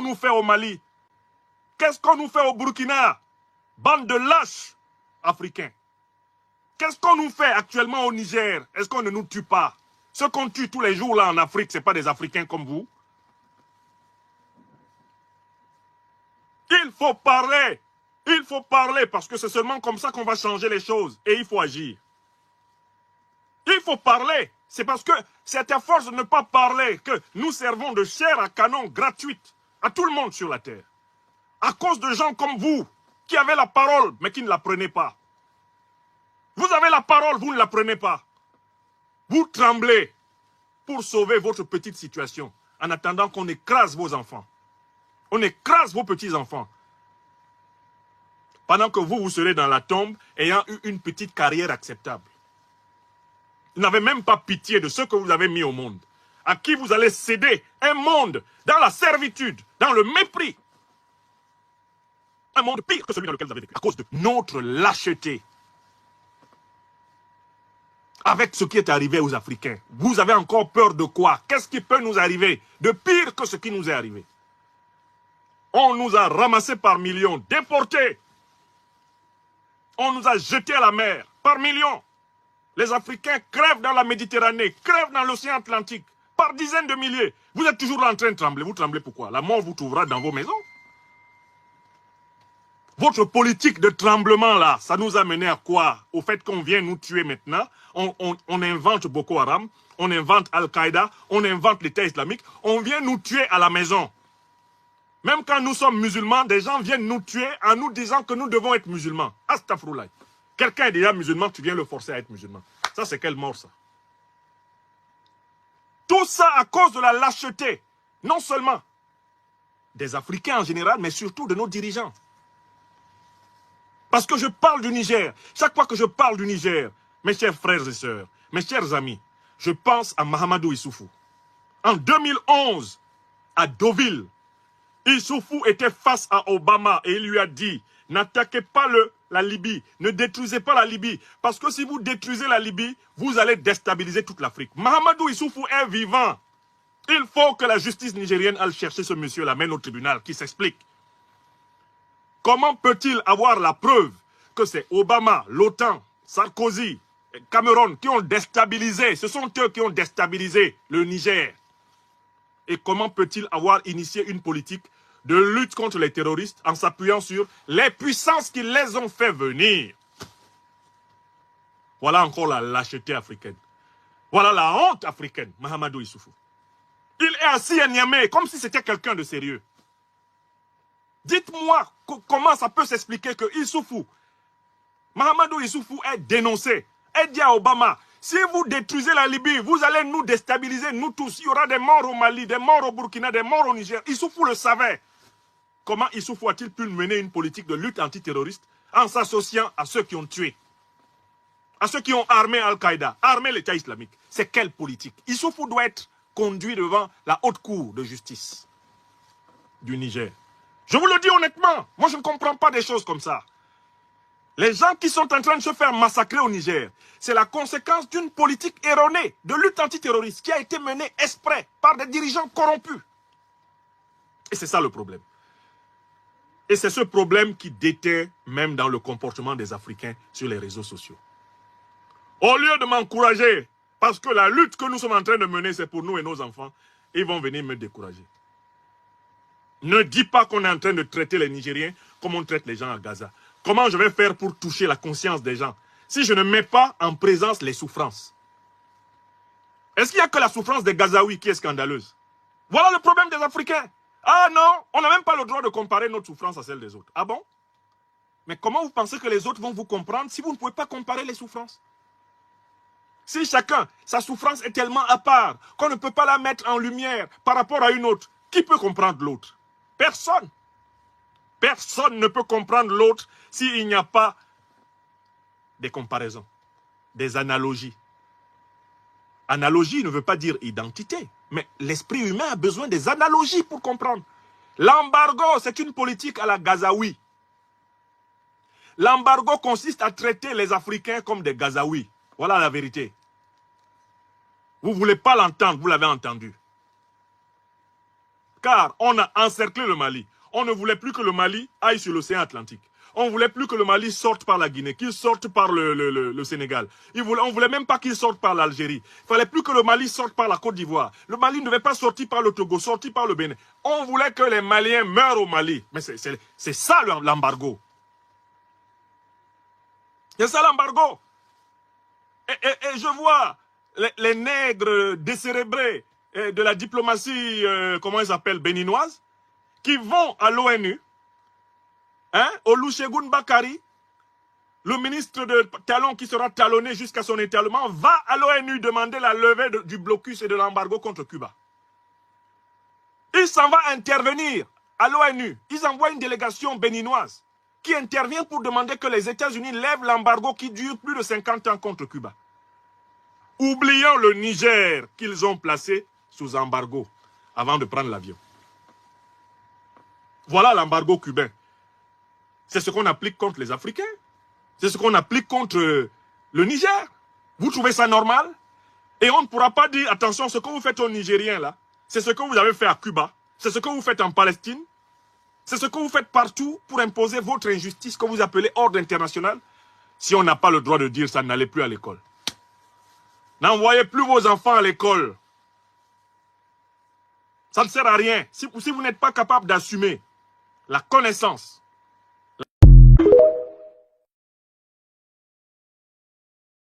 nous fait au Mali? Qu'est-ce qu'on nous fait au Burkina? Bande de lâches africains. Qu'est-ce qu'on nous fait actuellement au Niger? Est-ce qu'on ne nous tue pas? Ceux qu'on tue tous les jours là en Afrique, ce n'est pas des Africains comme vous. Il faut parler. Il faut parler parce que c'est seulement comme ça qu'on va changer les choses. Et il faut agir. Il faut parler. C'est parce que c'est à force de ne pas parler que nous servons de chair à canon gratuite à tout le monde sur la terre. À cause de gens comme vous, qui avaient la parole, mais qui ne la prenaient pas. Vous avez la parole, vous ne la prenez pas. Vous tremblez pour sauver votre petite situation, en attendant qu'on écrase vos enfants. On écrase vos petits-enfants. Pendant que vous, vous serez dans la tombe, ayant eu une petite carrière acceptable. Vous n'avez même pas pitié de ceux que vous avez mis au monde. À qui vous allez céder un monde dans la servitude, dans le mépris. Un monde pire que celui dans lequel vous avez vécu. À cause de notre lâcheté. Avec ce qui est arrivé aux Africains. Vous avez encore peur de quoi? Qu'est-ce qui peut nous arriver de pire que ce qui nous est arrivé? On nous a ramassés par millions, déportés. On nous a jetés à la mer par millions. Les Africains crèvent dans la Méditerranée, crèvent dans l'océan Atlantique, par dizaines de milliers. Vous êtes toujours en train de trembler. Vous tremblez pourquoi? La mort vous trouvera dans vos maisons. Votre politique de tremblement là, ça nous a mené à quoi? Au fait qu'on vient nous tuer maintenant. On invente Boko Haram, on invente Al-Qaïda, on invente l'État islamique. On vient nous tuer à la maison. Même quand nous sommes musulmans, des gens viennent nous tuer en nous disant que nous devons être musulmans. Astaghfirullah. Quelqu'un est déjà musulman, tu viens le forcer à être musulman. Ça, c'est quelle mort, ça? Tout ça à cause de la lâcheté, non seulement des Africains en général, mais surtout de nos dirigeants. Parce que je parle du Niger. Chaque fois que je parle du Niger, mes chers frères et sœurs, mes chers amis, je pense à Mahamadou Issoufou. En 2011, à Deauville, Issoufou était face à Obama et il lui a dit « N'attaquez pas la Libye, ne détruisez pas la Libye, parce que si vous détruisez la Libye, vous allez déstabiliser toute l'Afrique. » Mahamadou Issoufou est vivant. Il faut que la justice nigérienne aille chercher ce monsieur, l'amène au tribunal, qui s'explique. Comment peut-il avoir la preuve que c'est Obama, l'OTAN, Sarkozy, Cameroun qui ont déstabilisé, ce sont eux qui ont déstabilisé le Niger. Et comment peut-il avoir initié une politique de lutte contre les terroristes en s'appuyant sur les puissances qui les ont fait venir? Voilà encore la lâcheté africaine. Voilà la honte africaine, Mahamadou Issoufou. Il est assis à Niamey comme si c'était quelqu'un de sérieux. Dites-moi comment ça peut s'expliquer que Issoufou, Mahamadou Issoufou est dénoncé, est dit à Obama, si vous détruisez la Libye, vous allez nous déstabiliser, nous tous. Il y aura des morts au Mali, des morts au Burkina, des morts au Niger. Issoufou le savait. Comment Issoufou a-t-il pu mener une politique de lutte antiterroriste en s'associant à ceux qui ont tué, à ceux qui ont armé Al-Qaïda, armé l'État islamique? C'est quelle politique? Issoufou doit être conduit devant la haute cour de justice du Niger. Je vous le dis honnêtement, moi je ne comprends pas des choses comme ça. Les gens qui sont en train de se faire massacrer au Niger, c'est la conséquence d'une politique erronée de lutte antiterroriste qui a été menée exprès par des dirigeants corrompus. Et c'est ça le problème. Et c'est ce problème qui déteint même dans le comportement des Africains sur les réseaux sociaux. Au lieu de m'encourager, parce que la lutte que nous sommes en train de mener, c'est pour nous et nos enfants, ils vont venir me décourager. Ne dis pas qu'on est en train de traiter les Nigériens comme on traite les gens à Gaza. Comment je vais faire pour toucher la conscience des gens si je ne mets pas en présence les souffrances? Est-ce qu'il n'y a que la souffrance des Gazaouis qui est scandaleuse? Voilà le problème des Africains. Ah non, on n'a même pas le droit de comparer notre souffrance à celle des autres. Ah bon? Mais comment vous pensez que les autres vont vous comprendre si vous ne pouvez pas comparer les souffrances? Si chacun, sa souffrance est tellement à part qu'on ne peut pas la mettre en lumière par rapport à une autre, qui peut comprendre l'autre? Personne. Personne ne peut comprendre l'autre s'il n'y a pas des comparaisons, des analogies. Analogie ne veut pas dire identité, mais l'esprit humain a besoin des analogies pour comprendre. L'embargo, c'est une politique à la Gazaoui. L'embargo consiste à traiter les Africains comme des Gazaouis. Voilà la vérité. Vous ne voulez pas l'entendre, vous l'avez entendu. car on a encerclé le Mali. On ne voulait plus que le Mali aille sur l'océan Atlantique. On ne voulait plus que le Mali sorte par la Guinée, qu'il sorte par le Sénégal. On ne voulait même pas qu'il sorte par l'Algérie. Il ne fallait plus que le Mali sorte par la Côte d'Ivoire. Le Mali ne devait pas sortir par le Togo, sortir par le Bénin. On voulait que les Maliens meurent au Mali. Mais c'est ça l'embargo. C'est ça l'embargo. Et je vois les nègres décérébrés de la diplomatie, comment ils s'appellent, béninoise, qui vont à l'ONU, hein, Olusegun Bakari, le ministre de Talon qui sera talonné jusqu'à son étalement, va à l'ONU demander la levée du blocus et de l'embargo contre Cuba. Il s'en va intervenir à l'ONU. Ils envoient une délégation béninoise qui intervient pour demander que les États-Unis lèvent l'embargo qui dure plus de 50 ans contre Cuba. Oublions le Niger qu'ils ont placé sous embargo avant de prendre l'avion. Voilà l'embargo cubain. C'est ce qu'on applique contre les Africains. C'est ce qu'on applique contre le Niger. Vous trouvez ça normal? Et on ne pourra pas dire, attention, ce que vous faites aux Nigériens là, c'est ce que vous avez fait à Cuba. C'est ce que vous faites en Palestine. C'est ce que vous faites partout pour imposer votre injustice que vous appelez ordre international. Si on n'a pas le droit de dire ça, n'allez plus à l'école. N'envoyez plus vos enfants à l'école. Ça ne sert à rien. Si vous n'êtes pas capable d'assumer la connaissance